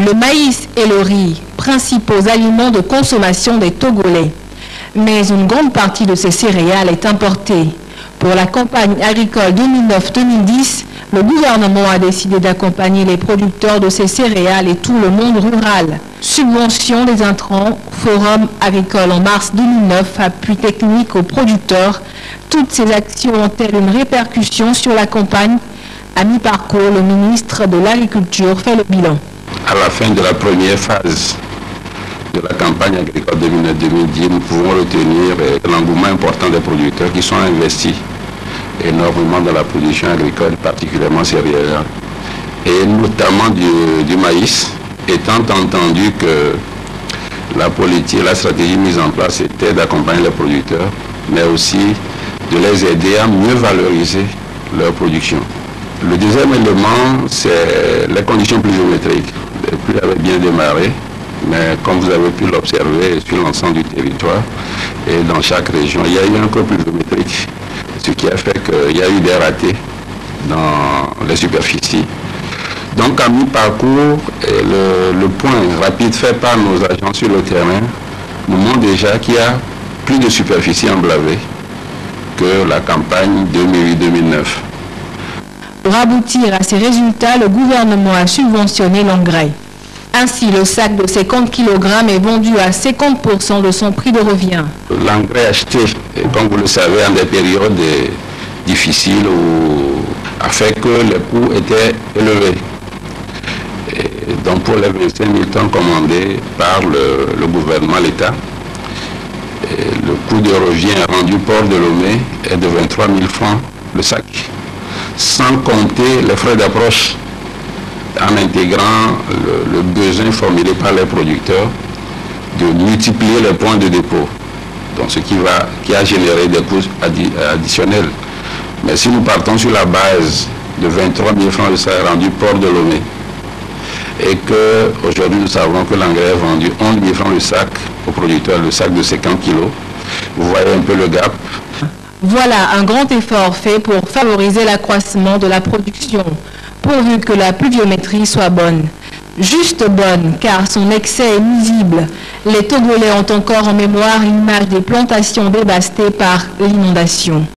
Le maïs et le riz, principaux aliments de consommation des Togolais. Mais une grande partie de ces céréales est importée. Pour la campagne agricole 2009-2010, le gouvernement a décidé d'accompagner les producteurs de ces céréales et tout le monde rural. Subvention des intrants, forum agricole en mars 2009, appui technique aux producteurs. Toutes ces actions ont-elles une répercussion sur la campagne? À mi-parcours, le ministre de l'Agriculture fait le bilan. À la fin de la première phase de la campagne agricole 2009-2010, nous pouvons retenir l'engouement important des producteurs qui sont investis énormément dans la production agricole, particulièrement céréalière, et notamment du maïs, étant entendu que la politique, la stratégie mise en place était d'accompagner les producteurs, mais aussi de les aider à mieux valoriser leur production. Le deuxième élément, c'est les conditions pluviométriques. Les pluies avaient bien démarré, mais comme vous avez pu l'observer sur l'ensemble du territoire et dans chaque région, il y a eu un creux pluviométrique, ce qui a fait qu'il y a eu des ratés dans les superficies. Donc à mi-parcours, le point rapide fait par nos agents sur le terrain nous montre déjà qu'il y a plus de superficie emblavée que la campagne 2008-2009. Pour aboutir à ces résultats, le gouvernement a subventionné l'engrais. Ainsi, le sac de 50 kg est vendu à 50% de son prix de revient. L'engrais acheté, comme vous le savez, en des périodes difficiles a fait que les coûts étaient élevés. Et donc pour les 25 000 tonnes commandées par le gouvernement, l'État, le coût de revient rendu port de Lomé est de 23 000 francs le sac, sans compter les frais d'approche, en intégrant le besoin formulé par les producteurs de multiplier les points de dépôt, donc ce qui a généré des coûts additionnels. Mais si nous partons sur la base de 23 000 francs de sac rendu port de Lomé, et qu'aujourd'hui nous savons que l'engrais est vendu 11 000 francs le sac aux producteurs, le sac de 50 kg, vous voyez un peu le gap. Voilà un grand effort fait pour favoriser l'accroissement de la production, pourvu que la pluviométrie soit bonne. Juste bonne, car son excès est nuisible. Les Togolais ont encore en mémoire l'image des plantations dévastées par l'inondation.